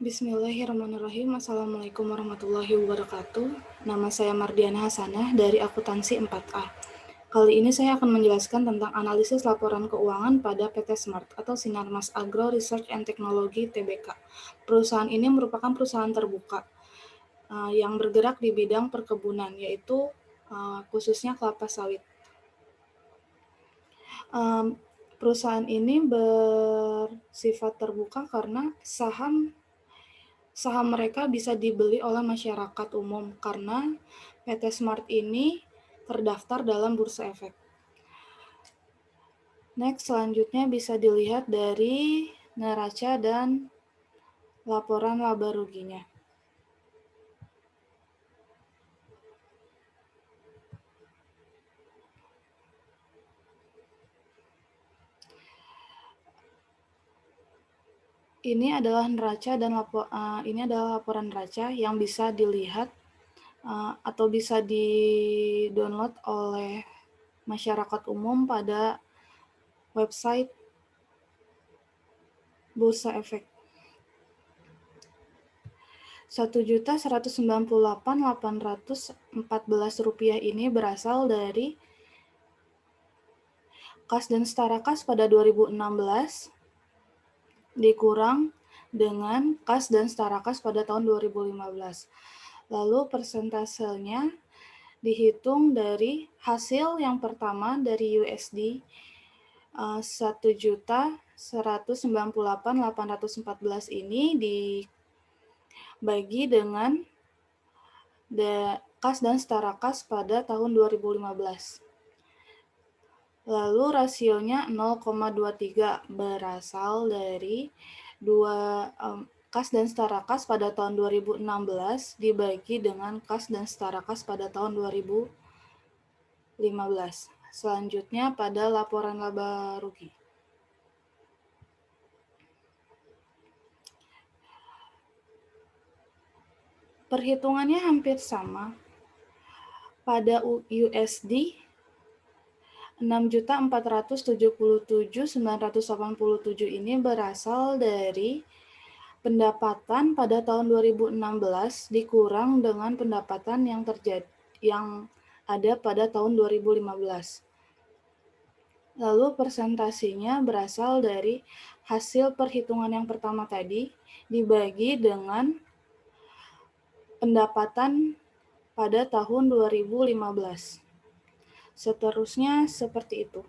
Bismillahirrahmanirrahim. Assalamualaikum warahmatullahi wabarakatuh. Nama saya Mardiana Hasanah dari Akuntansi 4A. Kali ini saya akan menjelaskan tentang analisis laporan keuangan pada PT Smart atau Sinarmas Agro Research and Technology Tbk. Perusahaan ini merupakan perusahaan terbuka yang bergerak di bidang perkebunan, yaitu khususnya kelapa sawit. Perusahaan ini bersifat terbuka karena saham mereka bisa dibeli oleh masyarakat umum karena PT Smart ini terdaftar dalam Bursa Efek. Next, selanjutnya bisa dilihat dari neraca dan laporan laba ruginya. Ini adalah neraca dan ini adalah laporan neraca yang bisa dilihat atau bisa di-download oleh masyarakat umum pada website Bursa Efek. Rp1.198.814 ini berasal dari kas dan setara kas pada 2016 dikurang dengan kas dan setara kas pada tahun 2015. Lalu persentasenya dihitung dari hasil yang pertama dari USD 1.198.814 ini dibagi dengan kas dan setara kas pada tahun 2015. Lalu rasionya 0,23 berasal dari kas dan setara kas pada tahun 2016 dibagi dengan kas dan setara kas pada tahun 2015. Selanjutnya pada laporan laba rugi. Perhitungannya hampir sama. Pada USD 6.477.987 ini berasal dari pendapatan pada tahun 2016 dikurang dengan pendapatan yang ada pada tahun 2015. Lalu presentasinya berasal dari hasil perhitungan yang pertama tadi dibagi dengan pendapatan pada tahun 2015. Seterusnya seperti itu.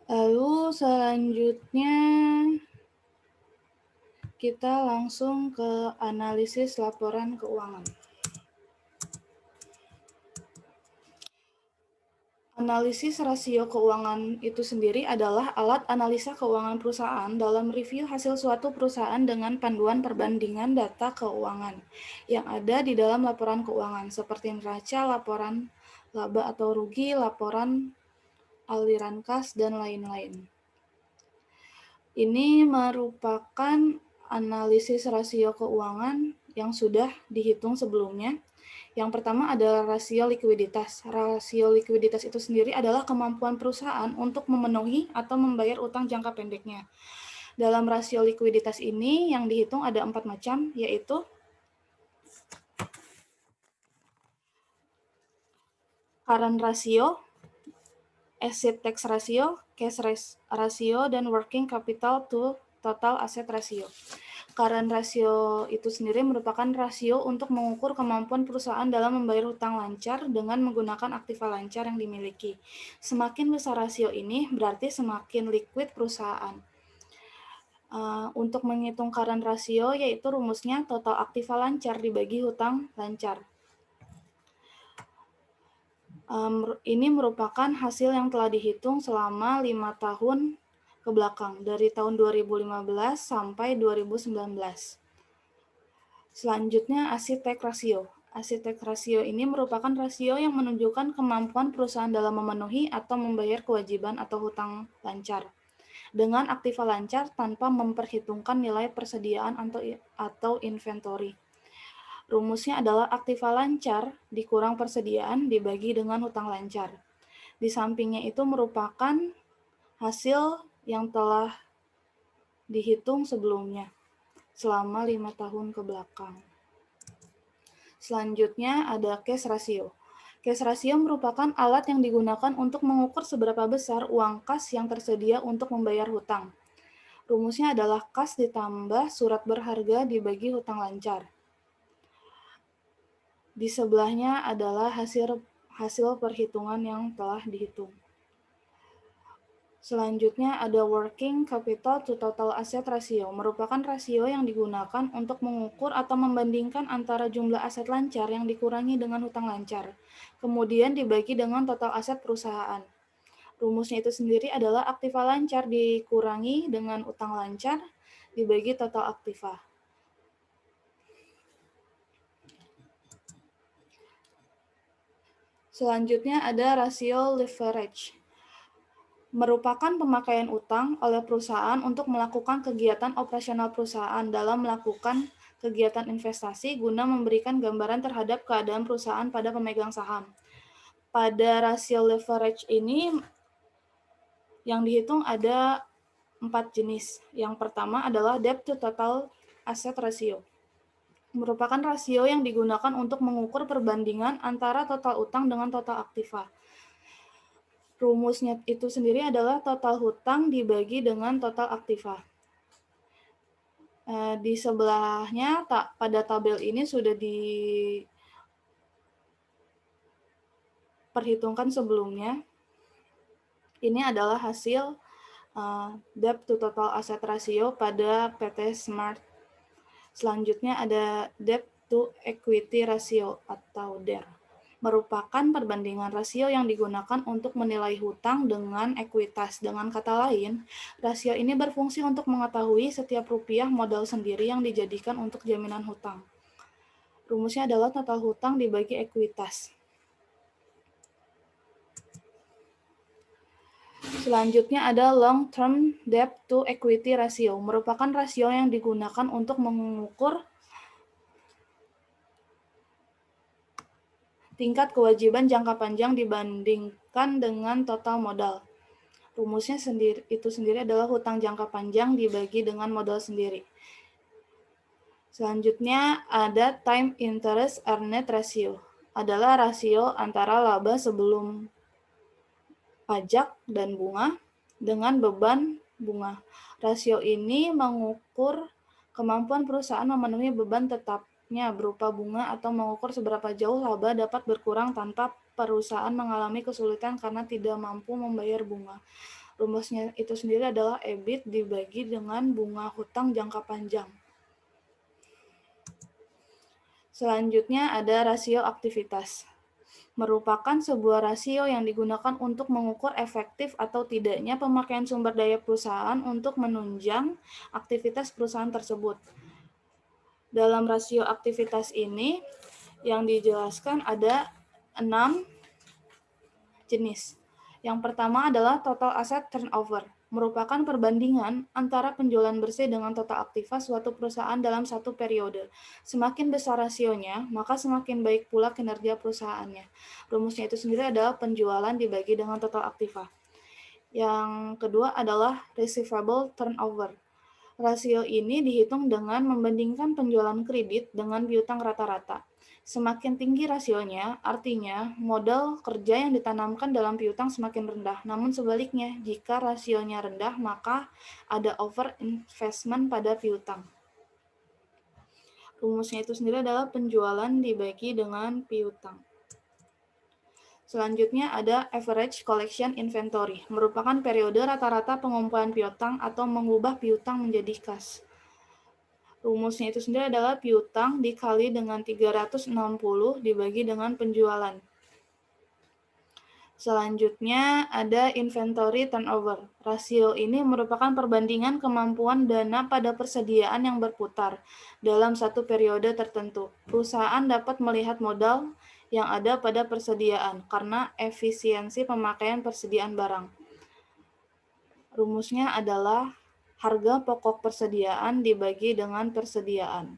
Lalu selanjutnya kita langsung ke analisis laporan keuangan. Analisis rasio keuangan itu sendiri adalah alat analisa keuangan perusahaan dalam review hasil suatu perusahaan dengan panduan perbandingan data keuangan yang ada di dalam laporan keuangan, seperti neraca, laporan laba atau rugi, laporan aliran kas, dan lain-lain. Ini merupakan analisis rasio keuangan yang sudah dihitung sebelumnya. Yang pertama adalah rasio likuiditas. Rasio likuiditas itu sendiri adalah kemampuan perusahaan untuk memenuhi atau membayar utang jangka pendeknya. Dalam rasio likuiditas ini yang dihitung ada 4 macam, yaitu current ratio, asset tax ratio, cash ratio, dan working capital to total asset ratio. Current ratio itu sendiri merupakan rasio untuk mengukur kemampuan perusahaan dalam membayar hutang lancar dengan menggunakan aktiva lancar yang dimiliki. Semakin besar rasio ini berarti semakin liquid perusahaan. Untuk menghitung current ratio yaitu rumusnya total aktiva lancar dibagi hutang lancar. Ini merupakan hasil yang telah dihitung selama 5 tahun ke belakang, dari tahun 2015 sampai 2019. Selanjutnya, asset tax ratio. Asset tax ratio ini merupakan rasio yang menunjukkan kemampuan perusahaan dalam memenuhi atau membayar kewajiban atau hutang lancar dengan aktiva lancar tanpa memperhitungkan nilai persediaan atau inventory. Rumusnya adalah aktiva lancar dikurang persediaan dibagi dengan hutang lancar. Di sampingnya itu merupakan hasil yang telah dihitung sebelumnya selama 5 tahun ke belakang. Selanjutnya ada cash ratio. Cash ratio merupakan alat yang digunakan untuk mengukur seberapa besar uang kas yang tersedia untuk membayar hutang. Rumusnya adalah kas ditambah surat berharga dibagi hutang lancar. Di sebelahnya adalah hasil perhitungan yang telah dihitung. Selanjutnya ada working capital to total asset ratio, merupakan rasio yang digunakan untuk mengukur atau membandingkan antara jumlah aset lancar yang dikurangi dengan hutang lancar, kemudian dibagi dengan total aset perusahaan. Rumusnya itu sendiri adalah aktiva lancar dikurangi dengan utang lancar dibagi total aktiva. Selanjutnya ada rasio leverage, merupakan pemakaian utang oleh perusahaan untuk melakukan kegiatan operasional perusahaan dalam melakukan kegiatan investasi guna memberikan gambaran terhadap keadaan perusahaan pada pemegang saham. Pada rasio leverage ini yang dihitung ada 4 jenis. Yang pertama adalah debt to total asset ratio, merupakan rasio yang digunakan untuk mengukur perbandingan antara total utang dengan total aktiva. Rumusnya itu sendiri adalah total hutang dibagi dengan total aktiva. Di sebelahnya pada tabel ini sudah diperhitungkan sebelumnya. Ini adalah hasil debt to total asset ratio pada PT Smart. Selanjutnya ada debt to equity ratio atau DER, merupakan perbandingan rasio yang digunakan untuk menilai hutang dengan ekuitas. Dengan kata lain, rasio ini berfungsi untuk mengetahui setiap rupiah modal sendiri yang dijadikan untuk jaminan hutang. Rumusnya adalah total hutang dibagi ekuitas. Selanjutnya ada long term debt to equity ratio, merupakan rasio yang digunakan untuk mengukur tingkat kewajiban jangka panjang dibandingkan dengan total modal. Rumusnya itu sendiri adalah hutang jangka panjang dibagi dengan modal sendiri. Selanjutnya ada time interest earned ratio, adalah rasio antara laba sebelum pajak dan bunga dengan beban bunga. Rasio ini mengukur kemampuan perusahaan memenuhi beban tetapnya berupa bunga atau mengukur seberapa jauh laba dapat berkurang tanpa perusahaan mengalami kesulitan karena tidak mampu membayar bunga. Rumusnya itu sendiri adalah EBIT dibagi dengan bunga hutang jangka panjang. Selanjutnya ada rasio aktivitas, merupakan sebuah rasio yang digunakan untuk mengukur efektif atau tidaknya pemakaian sumber daya perusahaan untuk menunjang aktivitas perusahaan tersebut. Dalam rasio aktivitas ini yang dijelaskan ada 6 jenis. Yang pertama adalah total asset turnover, merupakan perbandingan antara penjualan bersih dengan total aktiva suatu perusahaan dalam satu periode. Semakin besar rasionya, maka semakin baik pula kinerja perusahaannya. Rumusnya itu sendiri adalah penjualan dibagi dengan total aktiva. Yang kedua adalah receivable turnover. Rasio ini dihitung dengan membandingkan penjualan kredit dengan piutang rata-rata. Semakin tinggi rasionya, artinya modal kerja yang ditanamkan dalam piutang semakin rendah. Namun sebaliknya, jika rasionya rendah, maka ada over investment pada piutang. Rumusnya itu sendiri adalah penjualan dibagi dengan piutang. Selanjutnya ada average collection inventory, merupakan periode rata-rata pengumpulan piutang atau mengubah piutang menjadi kas. Rumusnya itu sendiri adalah piutang dikali dengan 360 dibagi dengan penjualan. Selanjutnya ada inventory turnover. Rasio ini merupakan perbandingan kemampuan dana pada persediaan yang berputar dalam satu periode tertentu. Perusahaan dapat melihat modal yang ada pada persediaan karena efisiensi pemakaian persediaan barang. Rumusnya adalah harga pokok persediaan dibagi dengan persediaan.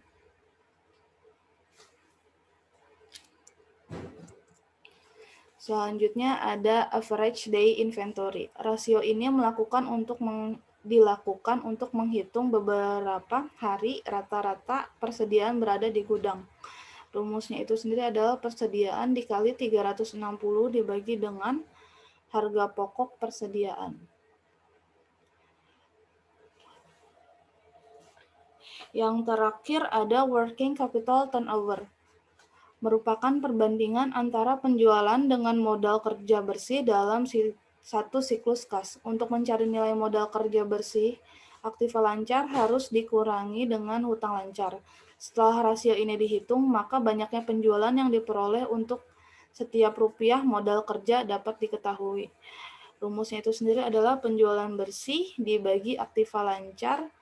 Selanjutnya ada average day inventory. Rasio ini dilakukan untuk menghitung beberapa hari rata-rata persediaan berada di gudang. Rumusnya itu sendiri adalah persediaan dikali 360 dibagi dengan harga pokok persediaan. Yang terakhir ada working capital turnover. Merupakan perbandingan antara penjualan dengan modal kerja bersih dalam satu siklus kas. Untuk mencari nilai modal kerja bersih, aktiva lancar harus dikurangi dengan hutang lancar. Setelah rasio ini dihitung, maka banyaknya penjualan yang diperoleh untuk setiap rupiah modal kerja dapat diketahui. Rumusnya itu sendiri adalah penjualan bersih dibagi aktiva lancar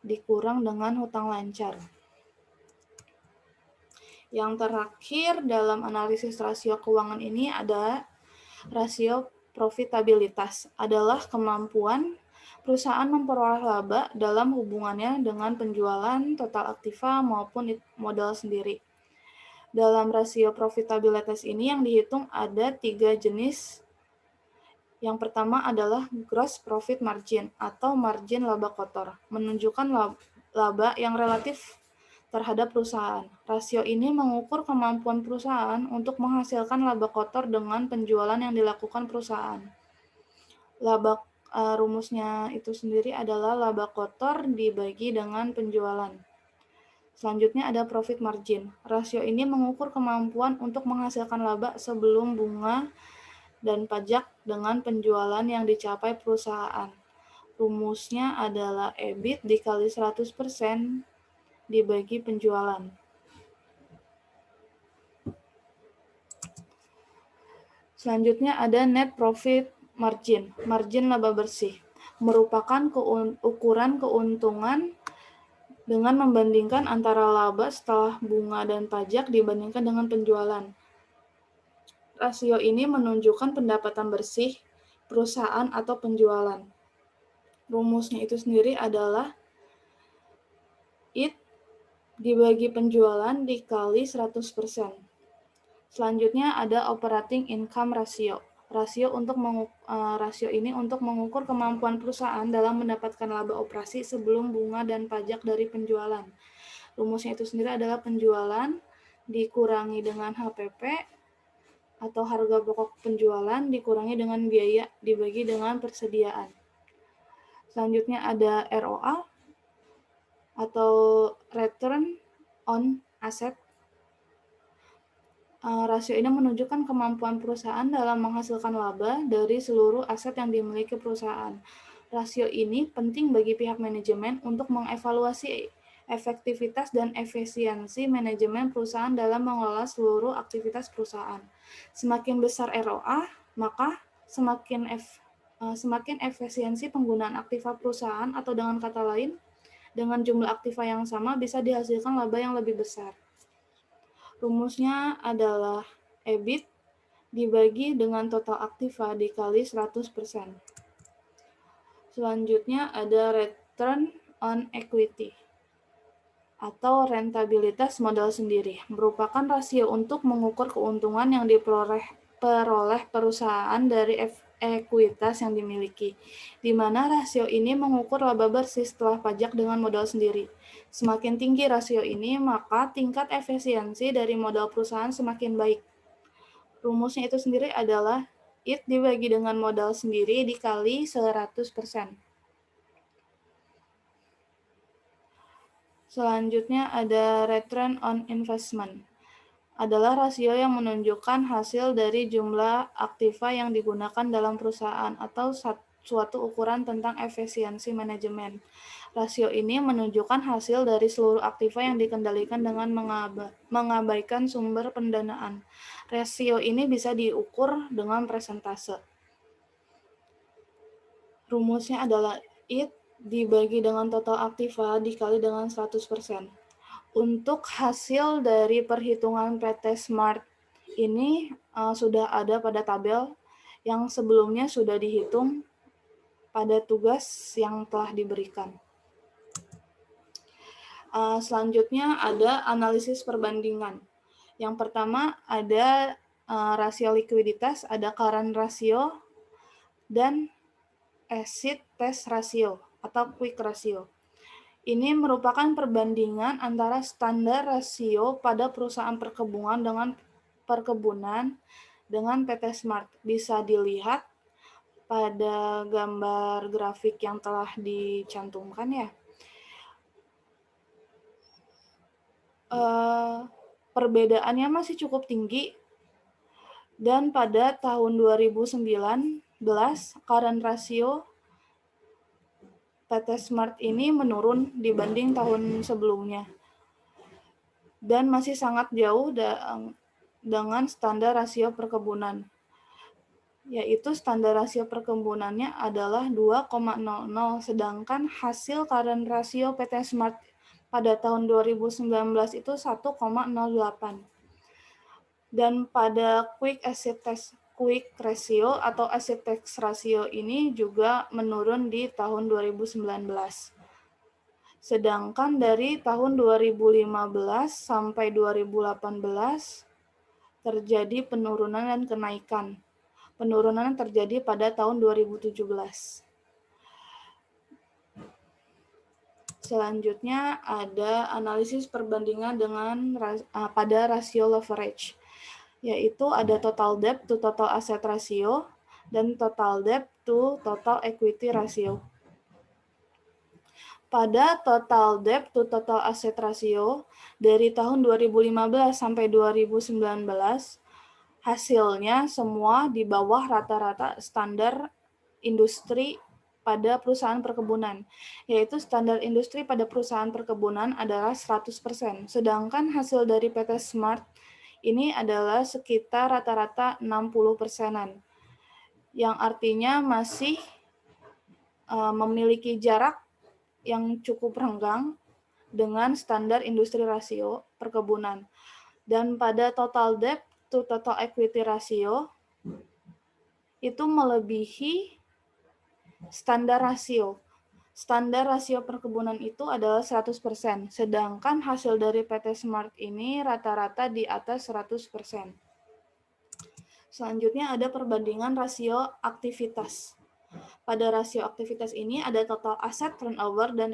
dikurang dengan hutang lancar. Yang terakhir dalam analisis rasio keuangan ini ada rasio profitabilitas, adalah kemampuan perusahaan memperoleh laba dalam hubungannya dengan penjualan, total aktiva, maupun modal sendiri. Dalam rasio profitabilitas ini yang dihitung ada 3 jenis. Yang pertama adalah gross profit margin atau margin laba kotor, menunjukkan laba yang relatif terhadap perusahaan. Rasio ini mengukur kemampuan perusahaan untuk menghasilkan laba kotor dengan penjualan yang dilakukan perusahaan. Rumusnya itu sendiri adalah laba kotor dibagi dengan penjualan. Selanjutnya ada profit margin. Rasio ini mengukur kemampuan untuk menghasilkan laba sebelum bunga dan pajak dengan penjualan yang dicapai perusahaan. Rumusnya adalah EBIT dikali 100% dibagi penjualan. Selanjutnya ada net profit margin, margin laba bersih, merupakan ukuran keuntungan dengan membandingkan antara laba setelah bunga dan pajak dibandingkan dengan penjualan. Rasio ini menunjukkan pendapatan bersih perusahaan atau penjualan. Rumusnya itu sendiri adalah IT dibagi penjualan dikali 100%. Selanjutnya ada operating income ratio. Rasio ini untuk mengukur kemampuan perusahaan dalam mendapatkan laba operasi sebelum bunga dan pajak dari penjualan. Rumusnya itu sendiri adalah penjualan dikurangi dengan HPP atau harga pokok penjualan dikurangi dengan biaya dibagi dengan persediaan. Selanjutnya ada ROA atau return on asset. Rasio ini menunjukkan kemampuan perusahaan dalam menghasilkan laba dari seluruh aset yang dimiliki perusahaan. Rasio ini penting bagi pihak manajemen untuk mengevaluasi efektivitas dan efisiensi manajemen perusahaan dalam mengelola seluruh aktivitas perusahaan. Semakin besar ROA, maka semakin efisiensi penggunaan aktiva perusahaan, atau dengan kata lain, dengan jumlah aktiva yang sama bisa dihasilkan laba yang lebih besar. Rumusnya adalah EBIT dibagi dengan total aktiva dikali 100%. Selanjutnya ada return on equity atau rentabilitas modal sendiri, merupakan rasio untuk mengukur keuntungan yang diperoleh perusahaan dari ekuitas yang dimiliki, di mana rasio ini mengukur laba bersih setelah pajak dengan modal sendiri. Semakin tinggi rasio ini, maka tingkat efisiensi dari modal perusahaan semakin baik. Rumusnya itu sendiri adalah IT dibagi dengan modal sendiri dikali 100%. Selanjutnya ada return on investment. Adalah rasio yang menunjukkan hasil dari jumlah aktiva yang digunakan dalam perusahaan atau suatu ukuran tentang efisiensi manajemen. Rasio ini menunjukkan hasil dari seluruh aktiva yang dikendalikan dengan mengabaikan sumber pendanaan. Rasio ini bisa diukur dengan persentase. Rumusnya adalah IT dibagi dengan total aktiva dikali dengan 100%. Untuk hasil dari perhitungan PT Smart ini sudah ada pada tabel yang sebelumnya sudah dihitung pada tugas yang telah diberikan. Selanjutnya ada analisis perbandingan. Yang pertama ada rasio likuiditas, ada current ratio, dan acid test ratio atau quick ratio. Ini merupakan perbandingan antara standar rasio pada perusahaan perkebunan dengan PT Smart. Bisa dilihat pada gambar grafik yang telah dicantumkan ya. Perbedaannya masih cukup tinggi, dan pada tahun 2019 current ratio PT Smart ini menurun dibanding tahun sebelumnya dan masih sangat jauh dengan standar rasio perkebunan, yaitu standar rasio perkebunannya adalah 2,00, sedangkan hasil current ratio PT Smart pada tahun 2019 itu 1,08. Dan pada quick ratio atau acid test ratio ini juga menurun di tahun 2019. Sedangkan dari tahun 2015 sampai 2018 terjadi penurunan dan kenaikan. Penurunan terjadi pada tahun 2017. Selanjutnya ada analisis perbandingan pada rasio leverage, yaitu ada total debt to total asset ratio dan total debt to total equity ratio. Pada total debt to total asset ratio dari tahun 2015 sampai 2019, hasilnya semua di bawah rata-rata standar industri pada perusahaan perkebunan, yaitu standar industri pada perusahaan perkebunan adalah 100%, sedangkan hasil dari PT Smart ini adalah sekitar rata-rata 60%-an, yang artinya masih memiliki jarak yang cukup renggang dengan standar industri rasio perkebunan. Dan pada total debt to total equity ratio itu melebihi standar rasio. Standar rasio perkebunan itu adalah 100%, sedangkan hasil dari PT Smart ini rata-rata di atas 100%. Selanjutnya ada perbandingan rasio aktivitas. Pada rasio aktivitas ini ada total asset turnover dan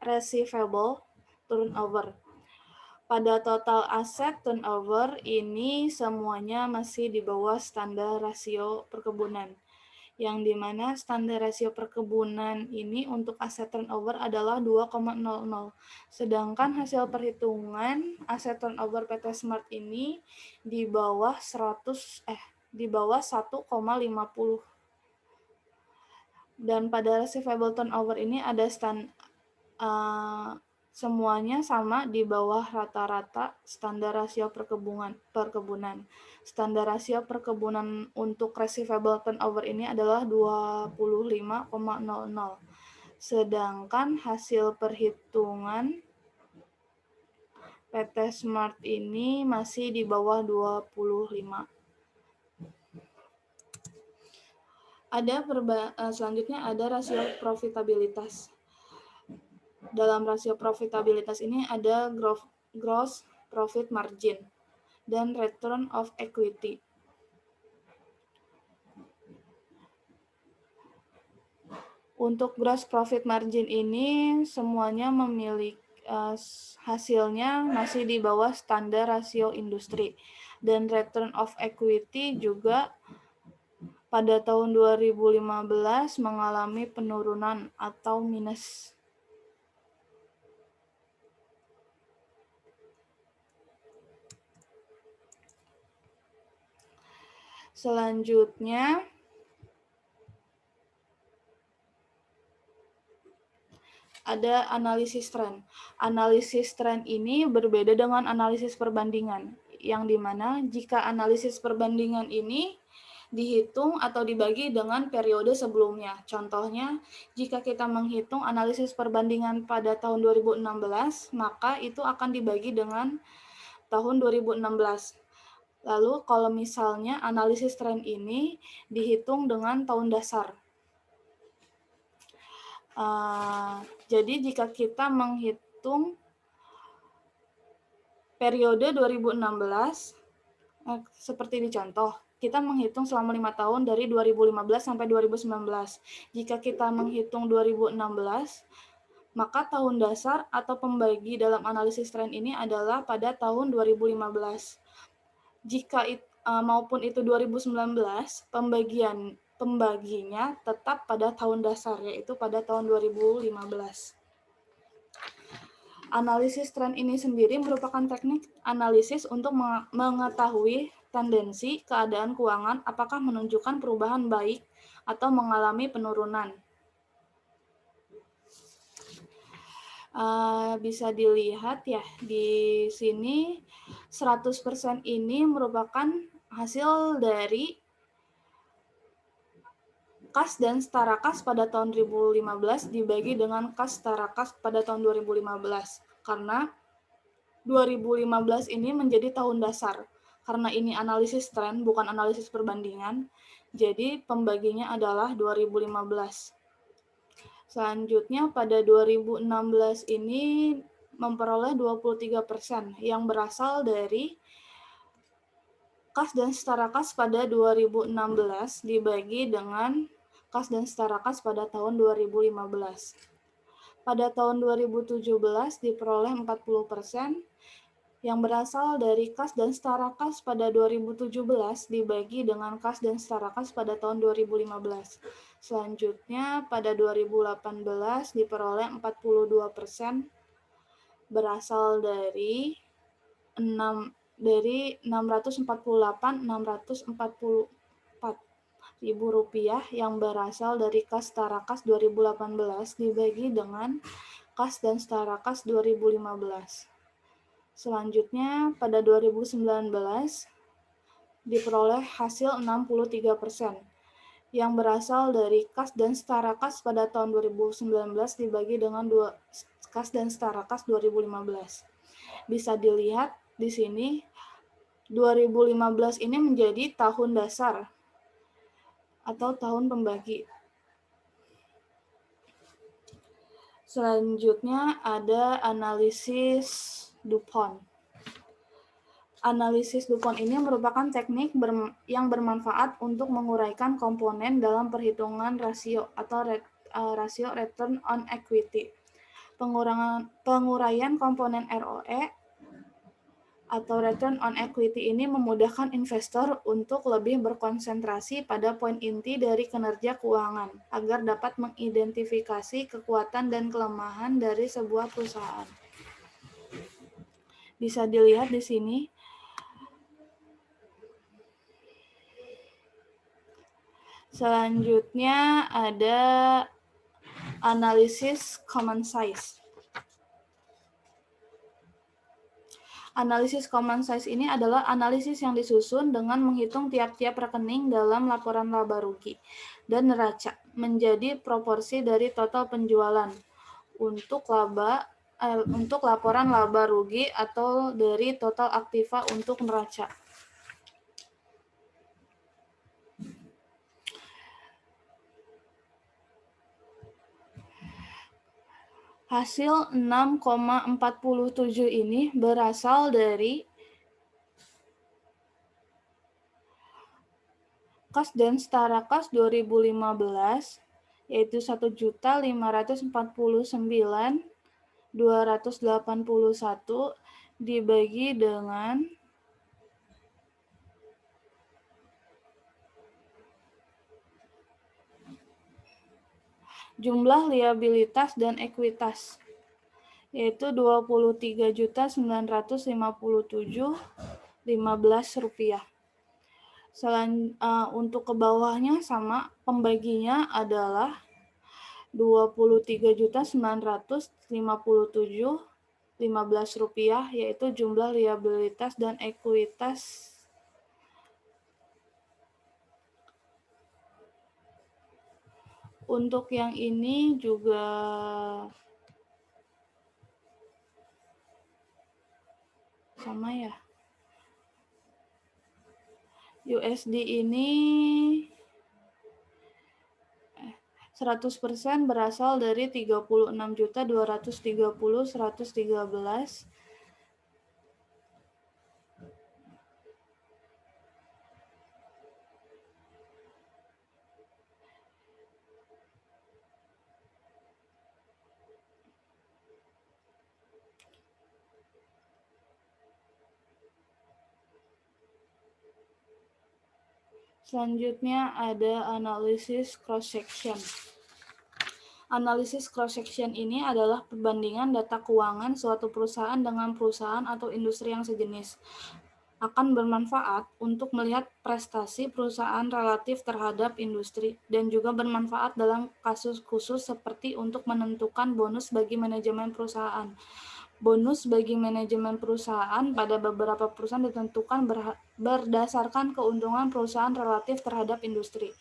receivable turnover. Pada total asset turnover ini semuanya masih di bawah standar rasio perkebunan, yang dimana standar rasio perkebunan ini untuk aset turnover adalah 2,00. Sedangkan hasil perhitungan aset turnover PT Smart ini di bawah 100 di bawah 1,50. Dan pada receivable turnover ini ada semuanya sama di bawah rata-rata standar rasio perkebunan. Standar rasio perkebunan untuk receivable turnover ini adalah 25,00. Sedangkan hasil perhitungan PT Smart ini masih di bawah 25. Selanjutnya ada rasio profitabilitas. Dalam rasio profitabilitas ini ada gross profit margin dan return of equity. Untuk gross profit margin ini semuanya memiliki hasilnya masih di bawah standar rasio industri, dan return of equity juga pada tahun 2015 mengalami penurunan atau minus. Selanjutnya ada analisis tren. Analisis tren ini berbeda dengan analisis perbandingan, yang dimana jika analisis perbandingan ini dihitung atau dibagi dengan periode sebelumnya. Contohnya, jika kita menghitung analisis perbandingan pada tahun 2016, maka itu akan dibagi dengan tahun 2016. Lalu kalau misalnya analisis tren ini dihitung dengan tahun dasar. Jadi jika kita menghitung periode 2016 Seperti di contoh, kita menghitung selama 5 tahun dari 2015 sampai 2019. Jika kita menghitung 2016, maka tahun dasar atau pembagi dalam analisis tren ini adalah pada tahun 2015. Jika maupun itu 2019, pembaginya tetap pada tahun dasar, yaitu pada tahun 2015. Analisis tren ini sendiri merupakan teknik analisis untuk mengetahui tendensi keadaan keuangan apakah menunjukkan perubahan baik atau mengalami penurunan. Bisa dilihat ya di sini 100% ini merupakan hasil dari kas dan setara kas pada tahun 2015 dibagi dengan kas setara kas pada tahun 2015. Karena 2015 ini menjadi tahun dasar. Karena ini analisis tren, bukan analisis perbandingan, jadi pembaginya adalah 2015. Selanjutnya pada 2016 ini memperoleh 23% yang berasal dari kas dan setara kas pada 2016 dibagi dengan kas dan setara kas pada tahun 2015. Pada tahun 2017 diperoleh 40% yang berasal dari kas dan setara kas pada 2017 dibagi dengan kas dan setara kas pada tahun 2015. Selanjutnya pada 2018 diperoleh 42% berasal dari 648.644 ribu rupiah yang berasal dari kas setara kas 2018 dibagi dengan kas dan setara kas 2015. Selanjutnya pada 2019 diperoleh hasil 63% yang berasal dari kas dan setara kas pada tahun 2019 dibagi dengan kas dan setara kas 2015. Bisa dilihat di sini 2015 ini menjadi tahun dasar atau tahun pembagi. Selanjutnya ada analisis DuPont. Analisis DuPont ini merupakan teknik yang bermanfaat untuk menguraikan komponen dalam perhitungan rasio atau rasio return on equity. Penguraian komponen ROE atau return on equity ini memudahkan investor untuk lebih berkonsentrasi pada poin inti dari kinerja keuangan agar dapat mengidentifikasi kekuatan dan kelemahan dari sebuah perusahaan. Bisa dilihat di sini. Selanjutnya ada analisis common size. Analisis common size ini adalah analisis yang disusun dengan menghitung tiap-tiap rekening dalam laporan laba rugi dan neraca menjadi proporsi dari total penjualan untuk laporan laba rugi atau dari total aktiva untuk neraca. Hasil 6,47 ini berasal dari kas dan setara kas 2015 yaitu 1.549.281 dibagi dengan jumlah liabilitas dan ekuitas yaitu Rp23.957.15. Untuk ke bawahnya sama, pembaginya adalah Rp23.957.15 yaitu jumlah liabilitas dan ekuitas untuk yang ini juga sama ya. USD ini 100% berasal dari 36.230.113 Selanjutnya ada analisis cross-section. Analisis cross-section ini adalah perbandingan data keuangan suatu perusahaan dengan perusahaan atau industri yang sejenis. Akan bermanfaat untuk melihat prestasi perusahaan relatif terhadap industri dan juga bermanfaat dalam kasus khusus seperti untuk menentukan bonus bagi manajemen perusahaan. Bonus bagi manajemen perusahaan pada beberapa perusahaan ditentukan berdasarkan keuntungan perusahaan relatif terhadap industri.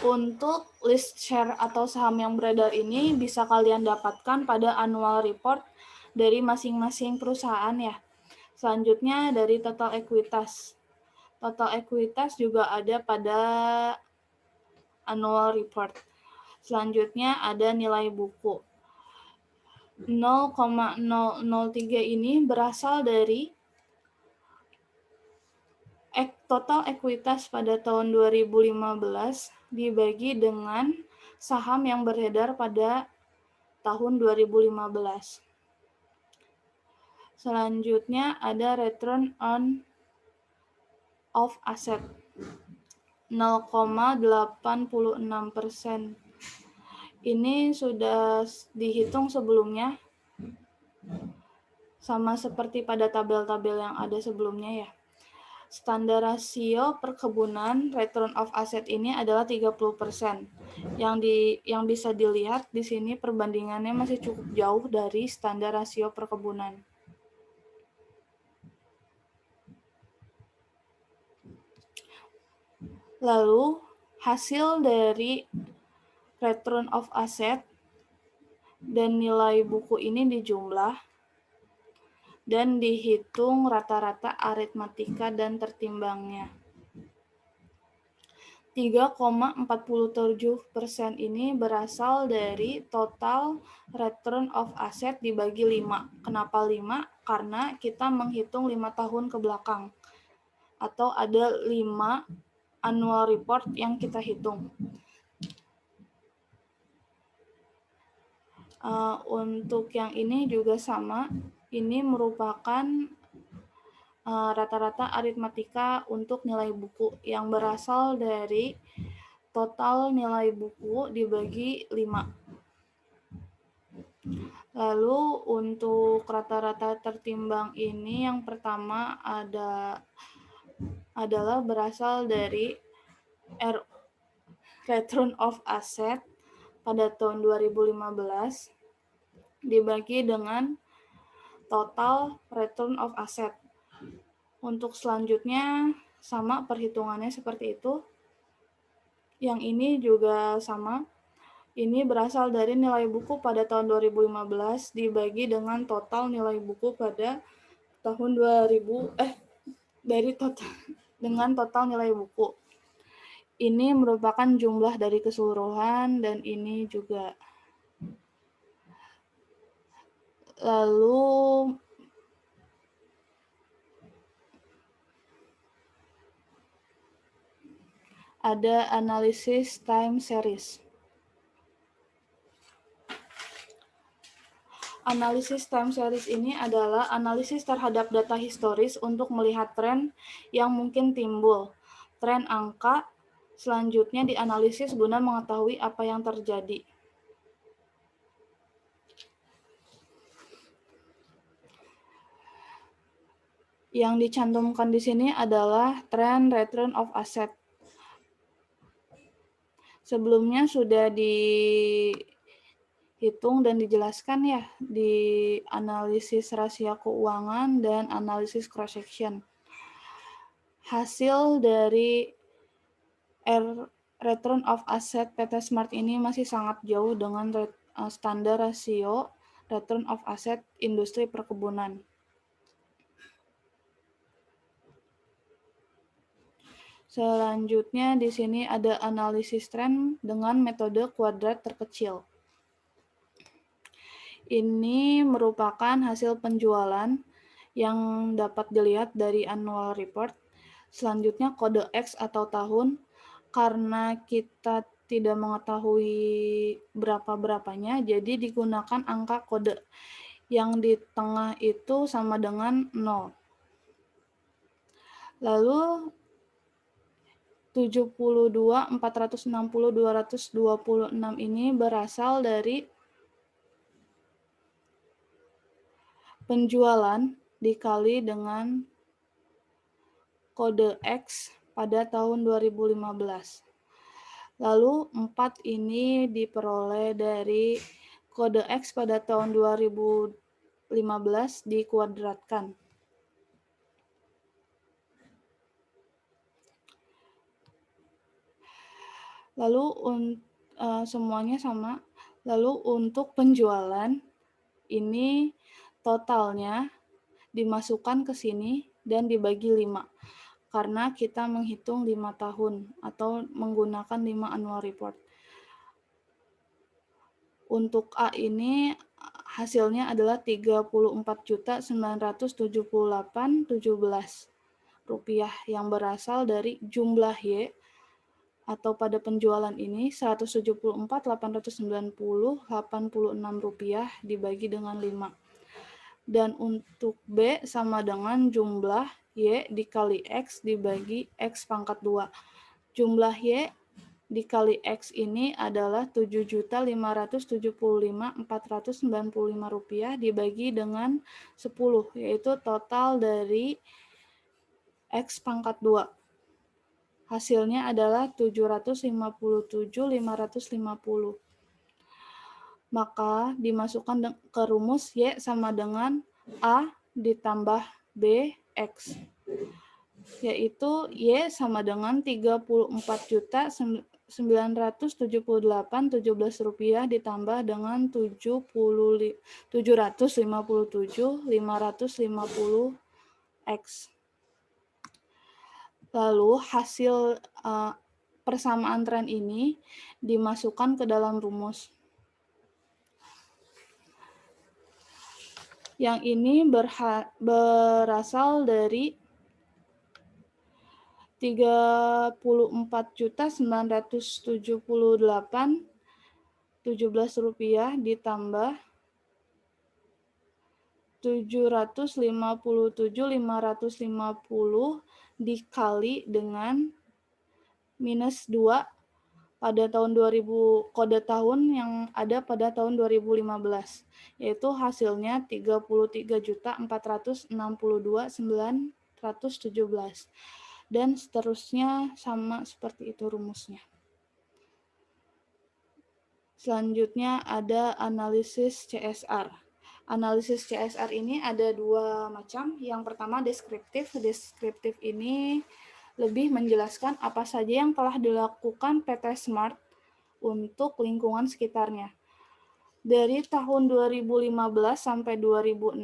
Untuk list share atau saham yang beredar ini bisa kalian dapatkan pada annual report dari masing-masing perusahaan ya. Selanjutnya dari total ekuitas. Total ekuitas juga ada pada annual report. Selanjutnya ada nilai buku. 0,003 ini berasal dari total ekuitas pada tahun 2015 dibagi dengan saham yang beredar pada tahun 2015. Selanjutnya ada return on of asset 0,86%. Ini sudah dihitung sebelumnya sama seperti pada tabel-tabel yang ada sebelumnya ya. Standar rasio perkebunan return of asset ini adalah 30%. Yang bisa dilihat di sini perbandingannya masih cukup jauh dari standar rasio perkebunan. Lalu hasil dari return of asset dan nilai buku ini dijumlah dan dihitung rata-rata aritmatika dan tertimbangnya. 3,47% ini berasal dari total return of asset dibagi 5. Kenapa 5? Karena kita menghitung 5 tahun ke belakang. Atau ada 5 annual report yang kita hitung. Untuk yang ini juga sama. Ini merupakan rata-rata aritmatika untuk nilai buku yang berasal dari total nilai buku dibagi 5. Lalu untuk rata-rata tertimbang ini yang pertama adalah berasal dari return of asset pada tahun 2015 dibagi dengan total return of asset. Untuk selanjutnya sama perhitungannya seperti itu. Yang ini juga sama. Ini berasal dari nilai buku pada tahun 2015 dibagi dengan total nilai buku pada tahun dengan total nilai buku. Ini merupakan jumlah dari keseluruhan dan ini juga. Lalu ada analisis time series. Analisis time series ini adalah analisis terhadap data historis untuk melihat tren yang mungkin timbul. Tren angka selanjutnya dianalisis guna mengetahui apa yang terjadi. Yang dicantumkan di sini adalah tren return of asset. Sebelumnya sudah dihitung dan dijelaskan ya di analisis rasio keuangan dan analisis cross section. Hasil dari return of asset PT Smart ini masih sangat jauh dengan standar rasio return of asset industri perkebunan. Selanjutnya di sini ada analisis tren dengan metode kuadrat terkecil. Ini merupakan hasil penjualan yang dapat dilihat dari annual report. Selanjutnya kode X atau tahun, karena kita tidak mengetahui berapa-berapanya, jadi digunakan angka kode. Yang di tengah itu sama dengan 0. Lalu 72, 460, 226 ini berasal dari penjualan dikali dengan kode X pada tahun 2015. Lalu 4 ini diperoleh dari kode X pada tahun 2015 dikuadratkan. Lalu semuanya sama. Lalu untuk penjualan ini totalnya dimasukkan ke sini dan dibagi 5. Karena kita menghitung 5 tahun atau menggunakan 5 annual report. Untuk A ini hasilnya adalah 34.978.17 rupiah yang berasal dari jumlah Y atau pada penjualan ini 174.890.86 rupiah dibagi dengan 5. Dan untuk B sama dengan jumlah Y dikali X dibagi X pangkat 2. Jumlah Y dikali X ini adalah 7.575.495 rupiah dibagi dengan 10, yaitu total dari X pangkat 2. Hasilnya adalah 757.550. Maka dimasukkan ke rumus Y sama dengan A ditambah B X, yaitu Y sama dengan 34.978.17 rupiah ditambah dengan 757.550 X. Lalu hasil persamaan tren ini dimasukkan ke dalam rumus. Yang ini berasal dari 34.978.17 rupiah ditambah 757.550 dikali dengan minus 2 pada tahun 2000, kode tahun yang ada pada tahun 2015, yaitu hasilnya 33.462.917 dan seterusnya sama seperti itu rumusnya. Selanjutnya ada analisis CSR. Analisis CSR ini ada 2 macam. Yang pertama deskriptif. Deskriptif ini lebih menjelaskan apa saja yang telah dilakukan PT Smart untuk lingkungan sekitarnya. Dari tahun 2015 sampai 2019,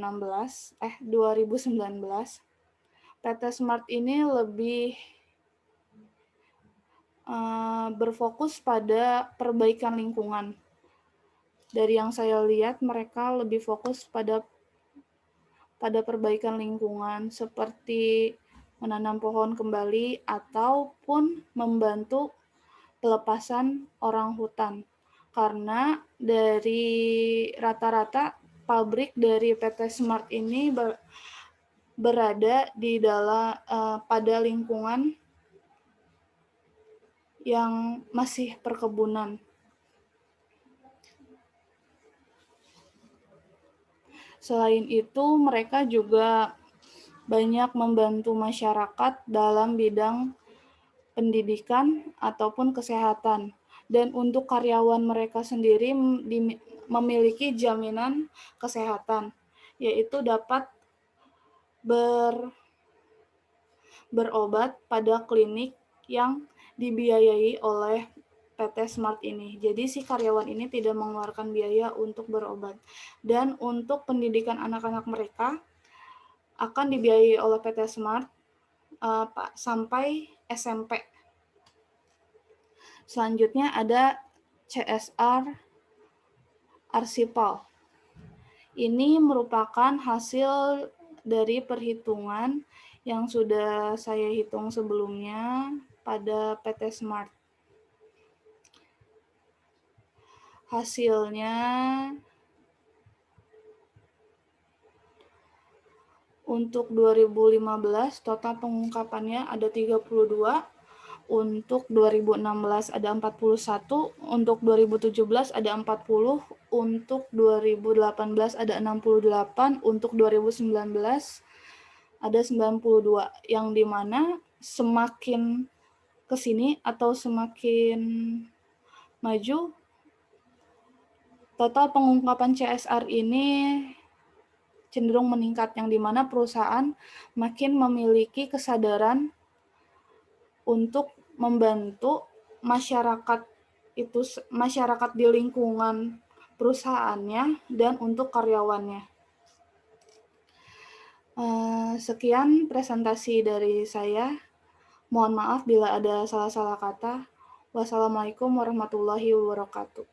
PT Smart ini lebih berfokus pada perbaikan lingkungan. Dari yang saya lihat, mereka lebih fokus pada perbaikan lingkungan seperti menanam pohon kembali ataupun membantu pelepasan orang hutan. Karena dari rata-rata pabrik dari PT Smart ini berada di dalam pada lingkungan yang masih perkebunan. Selain itu, mereka juga banyak membantu masyarakat dalam bidang pendidikan ataupun kesehatan. Dan untuk karyawan mereka sendiri memiliki jaminan kesehatan, yaitu dapat berobat pada klinik yang dibiayai oleh PT Smart ini. Jadi si karyawan ini tidak mengeluarkan biaya untuk berobat. Dan untuk pendidikan anak-anak mereka akan dibiayai oleh PT Smart sampai SMP. Selanjutnya ada CSR Arsipal. Ini merupakan hasil dari perhitungan yang sudah saya hitung sebelumnya pada PT Smart. Hasilnya Untuk 2015 total pengungkapannya ada 32, untuk 2016 ada 41, untuk 2017 ada 40, untuk 2018 ada 68, untuk 2019 ada 92, yang dimana semakin ke sini atau semakin maju, total pengungkapan CSR ini cenderung meningkat, yang dimana perusahaan makin memiliki kesadaran untuk membantu masyarakat masyarakat di lingkungan perusahaannya dan untuk karyawannya. Sekian presentasi dari saya. Mohon maaf bila ada salah-salah kata. Wassalamualaikum warahmatullahi wabarakatuh.